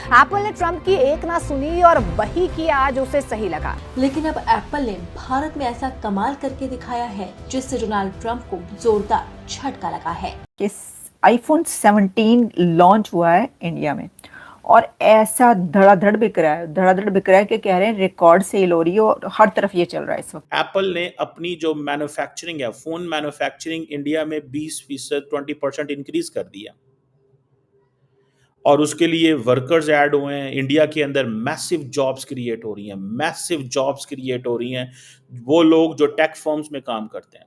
Apple ने Trump की एक ना सुनी और वही किया आज उसे सही लगा। लेकिन अब एप्पल ने भारत में ऐसा कमाल करके दिखाया है जिससे डोनाल्ड ट्रंप को जोरदार झटका लगा है। इस आईफोन 17 लॉन्च हुआ है इंडिया में और ऐसा धड़ाधड़ बिक रहा है कि कह रहे हैं रिकॉर्ड सेल हो रही है और हर तरफ ये चल रहा है इस वक्त। एप्पल ने अपनी जो मैन्युफैक्चरिंग है, फोन मैन्युफैक्चरिंग इंडिया में 20% 20% इंक्रीज कर दिया और उसके लिए वर्कर्स ऐड हुए हैं। इंडिया के अंदर मैसिव जॉब्स क्रिएट हो रही हैं, वो लोग जो टेक फर्म्स में काम करते हैं।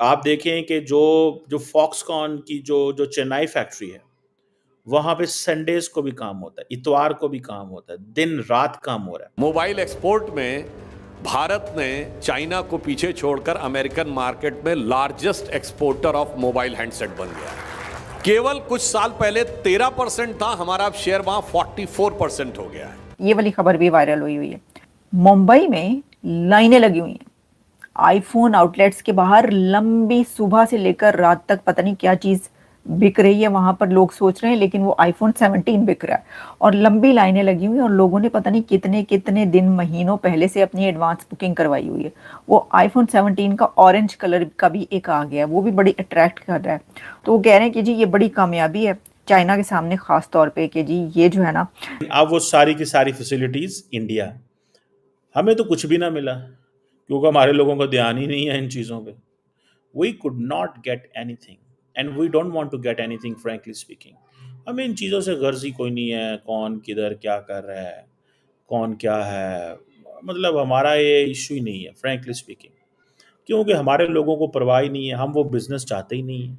आप देखें कि जो फॉक्सकॉन की जो चेन्नई फैक्ट्री है, वहां पे संडेज को भी काम होता है, इतवार को भी काम होता है, दिन रात काम हो रहा है। मोबाइल एक्सपोर्ट में भारत ने चाइना को पीछे छोड़कर अमेरिकन मार्केट में largest exporter of mobile handset बन गया है। केवल कुछ साल पहले 13% था हमारा, शेयर वहां 44% हो गया है। ये वाली खबर भी वायरल हुई है। मुंबई में लाइनें लगी हुई हैं आईफोन आउटलेट्स के बाहर, लंबी, सुबह से लेकर रात तक पता नहीं क्या चीज बिक रही है वहां पर। लोग सोच रहे हैं लेकिन वो आईफोन 17 बिक रहा है और लंबी लाइनें लगी हुई हैं और लोगों ने पता नहीं कितने कितने दिन, महीनों पहले से अपनी एडवांस बुकिंग करवाई हुई है। वो आईफोन 17 का ऑरेंज कलर का भी एक आ गया है, वो भी बड़ी अट्रैक्ट कर रहा है। तो वो कह रहे हैं कि जी ये बड़ी कामयाबी है चाइना के सामने, खास तौर पे कि जी ये जो है ना, अब वो सारी की सारी फैसिलिटीज इंडिया, हमें तो कुछ भी ना मिला क्योंकि हमारे लोगों का ध्यान ही नहीं है इन चीज़ों पे। We could not get anything and we don't want to get anything frankly speaking. हमें इन चीज़ों से गर्ज ही कोई नहीं है, कौन किधर क्या कर रहा है, कौन क्या है, मतलब हमारा ये इशू ही नहीं है फ्रैंकली स्पीकिंग, क्योंकि हमारे लोगों को परवाह ही नहीं है। हम वो बिज़नेस चाहते ही नहीं है,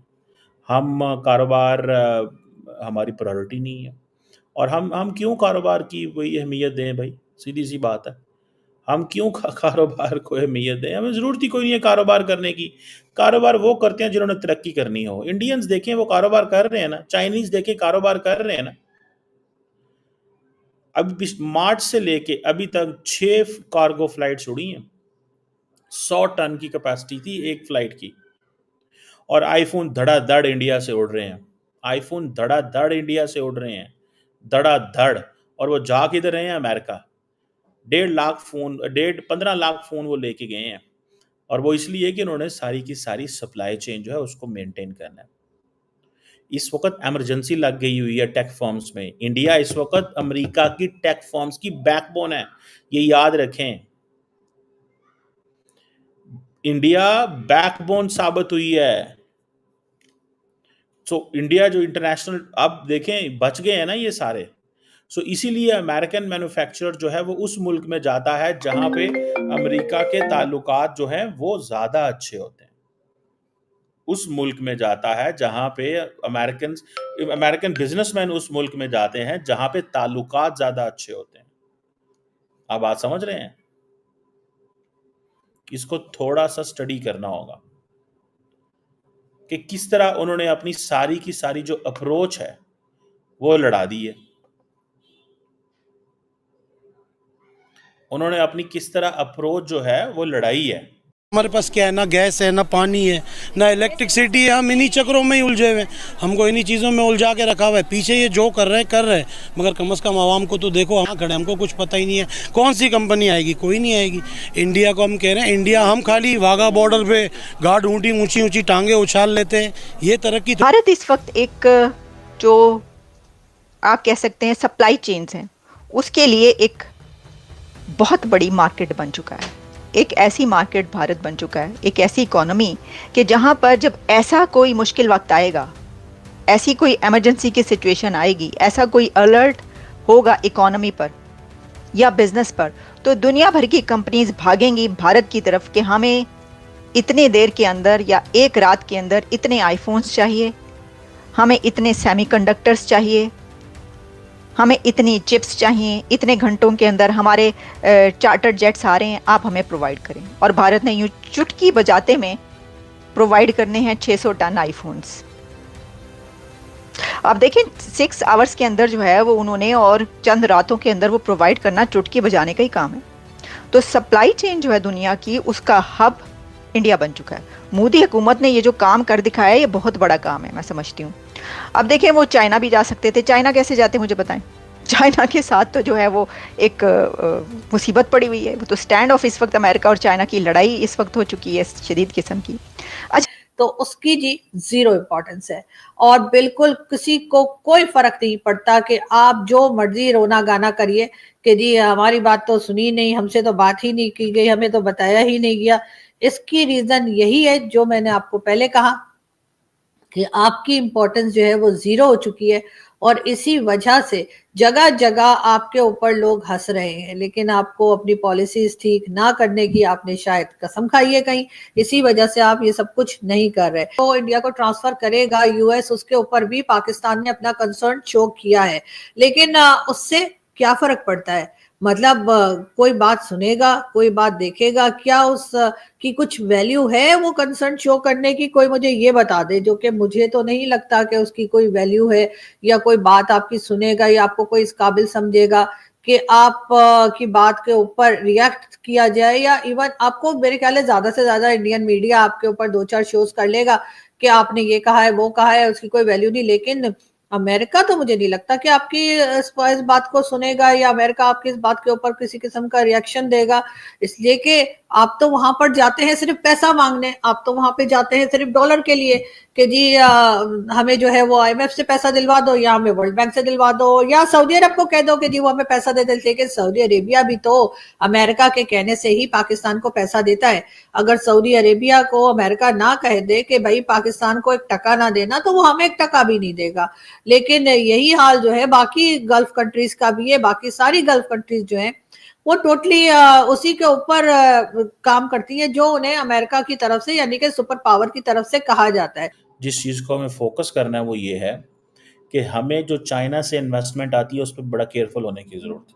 हम कारोबार हमारी प्रायोरिटी नहीं है। और हम क्यों कारोबार की वही अहमियत दें भाई, सीधी सी बात है। हम क्यों कारोबार को अहमियत दें? हमें ज़रूरत ही कोई नहीं है कारोबार करने की। कारोबार वो करते हैं जिन्होंने तरक्की करनी हो। इंडियंस देखें वो कारोबार कर रहे हैं ना, चाइनीज़ देखें कारोबार कर रहे हैं ना। अभी मार्च से लेके अभी तक 6 कार्गो फ्लाइट्स उड़ी हैं, 100 टन की कैपेसिटी थी एक फ्लाइट की, और आईफोन धड़ाधड़ इंडिया से उड़ रहे हैं। आईफोन धड़ाधड़ इंडिया से उड़ रहे हैं, धड़ाधड़। और वो जा किधर रहे हैं? अमेरिका। 15 लाख फ़ोन वो लेके गए हैं, और वो इसलिए कि उन्होंने सारी की सारी सप्लाई चेन जो है उसको मेंटेन करना है। इस वक्त इमरजेंसी लग गई हुई है टेक फर्म्स में। इंडिया इस वक्त अमेरिका की टेक फर्म्स की बैकबोन है, ये याद रखें। इंडिया बैकबोन साबित हुई है। सो इंडिया जो इंटरनेशनल, अब देखें बच गए हैं ना ये सारे। सो इसीलिए अमेरिकन मैन्युफैक्चरर जो है वो उस मुल्क में जाता है जहां पे अमेरिका के ताल्लुकात जो हैं वो ज़्यादा अच्छे होते हैं। उस मुल्क में जाता है जहां पे अमेरिकन बिजनेसमैन उस मुल्क में जाते हैं जहां पे ताल्लुकात ज़्यादा अच्छे होते हैं। आप बात समझ रहे हैं? इसको थोड़ा सा स्टडी करना होगा कि किस तरह उन्होंने अपनी सारी की सारी जो अप्रोच है वो लड़ा दी है। उन्होंने अपनी किस तरह अप्रोच जो है वो लड़ाई है। हमारे पास क्या है, ना गैस है, ना पानी है, ना इलेक्ट्रिसिटी है। हम इन्हीं चक्रों में ही उलझे हुए हैं, हमको इन्हीं चीज़ों में उलझा के रखा हुआ है। पीछे ये जो कर रहे हैं, मगर कम से कम आवाम को तो देखो, हाँ खड़े, हमको कुछ पता ही नहीं है कौन सी कंपनी आएगी, कोई नहीं आएगी। इंडिया को हम कह रहे हैं, इंडिया हम खाली वाघा बॉर्डर पे गार्ड ऊँची ऊँची टांगे उछाल लेते हैं। ये तरक्की भारत इस वक्त एक जो आप कह सकते हैं सप्लाई चेन्स हैं उसके लिए एक बहुत बड़ी मार्केट बन चुका है। एक ऐसी मार्केट भारत बन चुका है, एक ऐसी इकोनॉमी कि जहां पर जब ऐसा कोई मुश्किल वक्त आएगा, ऐसी कोई इमरजेंसी की सिचुएशन आएगी, ऐसा कोई अलर्ट होगा इकोनॉमी पर या बिजनेस पर, तो दुनिया भर की कंपनीज भागेंगी भारत की तरफ कि हमें इतने देर के अंदर या एक रात के अंदर इतने आईफोन्स चाहिए, हमें इतने सेमीकंडक्टर्स चाहिए, हमें इतनी चिप्स चाहिए, इतने घंटों के अंदर हमारे चार्टर्ड जेट्स आ रहे हैं, आप हमें प्रोवाइड करें। और भारत ने यूँ चुटकी बजाते में प्रोवाइड करने हैं 600 टन आईफोन्स। आप देखें 6 आवर्स के अंदर जो है वो उन्होंने, और चंद रातों के अंदर वो प्रोवाइड करना चुटकी बजाने का ही काम है। तो सप्लाई चेन जो है दुनिया की, उसका हब इंडिया बन चुका है। मोदी हुकूमत ने ये जो काम कर दिखाया है, ये बहुत बड़ा काम है, मैं समझती हूँ। अब देखें वो चाइना भी जा सकते थे। चाइना कैसे जाते मुझे बताएं? चाइना के साथ तो जो है वो एक मुसीबत पड़ी हुई है। वो तो स्टैंड ऑफ इस वक्त अमेरिका और चाइना की लड़ाई इस वक्त हो चुकी है शदीद किस्म की। अच्छा, तो उसकी जी जीरो इम्पोर्टेंस है और बिल्कुल किसी को कोई फर्क नहीं पड़ता कि आप जो मर्जी रोना गाना करिए कि जी हमारी बात तो सुनी नहीं, हमसे तो बात ही नहीं की गई, हमें तो बताया ही नहीं गया। इसकी रीजन यही है जो मैंने आपको पहले कहा कि आपकी इम्पोर्टेंस जो है वो जीरो हो चुकी है और इसी वजह से जगह जगह आपके ऊपर लोग हंस रहे हैं, लेकिन आपको अपनी पॉलिसीज ठीक ना करने की आपने शायद कसम खाई है कहीं, इसी वजह से आप ये सब कुछ नहीं कर रहे। तो इंडिया को ट्रांसफर करेगा यूएस, उसके ऊपर भी पाकिस्तान ने अपना कंसर्न शो किया है, लेकिन उससे क्या फर्क पड़ता है? मतलब कोई बात सुनेगा, कोई बात देखेगा, क्या उस की कुछ वैल्यू है वो कंसर्न शो करने की? कोई मुझे ये बता दे, जो कि मुझे तो नहीं लगता कि उसकी कोई वैल्यू है या कोई बात आपकी सुनेगा या आपको कोई इस काबिल समझेगा कि आप की बात के ऊपर रिएक्ट किया जाए, या इवन आपको मेरे ख्याल है ज्यादा से ज्यादा इंडियन मीडिया आपके ऊपर 2-4 शोज कर लेगा कि आपने ये कहा है वो कहा है, उसकी कोई वैल्यू नहीं। लेकिन अमेरिका तो मुझे नहीं लगता कि आपकी इस बात को सुनेगा या अमेरिका आपकी इस बात के ऊपर किसी किस्म का रिएक्शन देगा, इसलिए कि आप तो वहां पर जाते हैं सिर्फ पैसा मांगने, आप तो वहां पे जाते हैं सिर्फ डॉलर के लिए कि जी हमें जो है वो आईएमएफ से पैसा दिलवा दो या हमें वर्ल्ड बैंक से दिलवा दो या सऊदी अरब को कह दो कि जी वो हमें पैसा दे देते। लेकिन सऊदी अरेबिया भी तो अमेरिका के कहने से ही पाकिस्तान को पैसा देता है। अगर सऊदी अरेबिया को अमेरिका ना कह दे कि भाई पाकिस्तान को 1 टका ना देना, तो वो हमें 1 टका भी नहीं देगा। लेकिन यही हाल जो है बाकी गल्फ कंट्रीज का भी है। बाकी सारी गल्फ कंट्रीज जो है वो टोटली उसी के ऊपर काम करती है जो उन्हें अमेरिका की तरफ से यानी कि सुपर पावर की तरफ से कहा जाता है। जिस चीज़ को हमें फोकस करना है वो ये है कि हमें जो चाइना से इन्वेस्टमेंट आती है उस पर बड़ा केयरफुल होने की ज़रूरत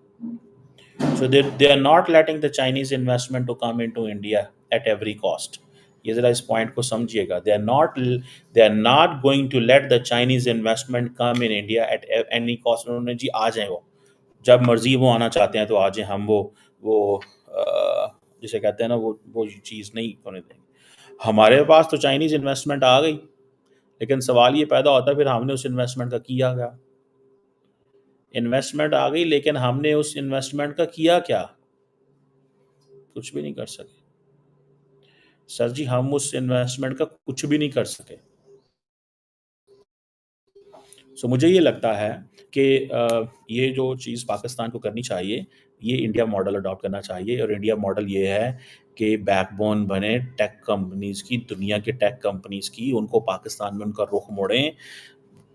है। So they are not letting the Chinese investment to come into India at every cost. ये ज़रा इस पॉइंट को समझिएगा। They are not going to let the Chinese investment come in India at any cost. उन्होंने जी आ जाए, वो जब मर्जी वो आना चाहते हैं तो आ जाए, हम वो जिसे कहते हैं ना वो चीज़ नहीं होने देंगे। हमारे पास तो चाइनीज इन्वेस्टमेंट आ गई, लेकिन सवाल ये पैदा होता है फिर हमने उस इन्वेस्टमेंट का किया क्या? इन्वेस्टमेंट आ गई लेकिन हमने उस इन्वेस्टमेंट का किया क्या? कुछ भी नहीं कर सके सर जी, हम उस इन्वेस्टमेंट का कुछ भी नहीं कर सके। सो मुझे ये लगता है कि ये जो चीज़ पाकिस्तान को करनी चाहिए, ये इंडिया मॉडल अडॉप्ट करना चाहिए। और इंडिया मॉडल ये है कि बैकबोन बने टेक कंपनीज़ की, दुनिया के टेक कंपनीज़ की, उनको पाकिस्तान में उनका रुख मोड़ें।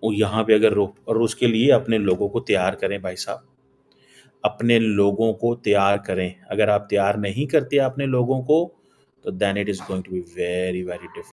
वो यहाँ पे अगर रुख, और उसके लिए अपने लोगों को तैयार करें भाई साहब, अपने लोगों को तैयार करें। अगर आप तैयार नहीं करते अपने लोगों को, तो then it is going to be very very difficult.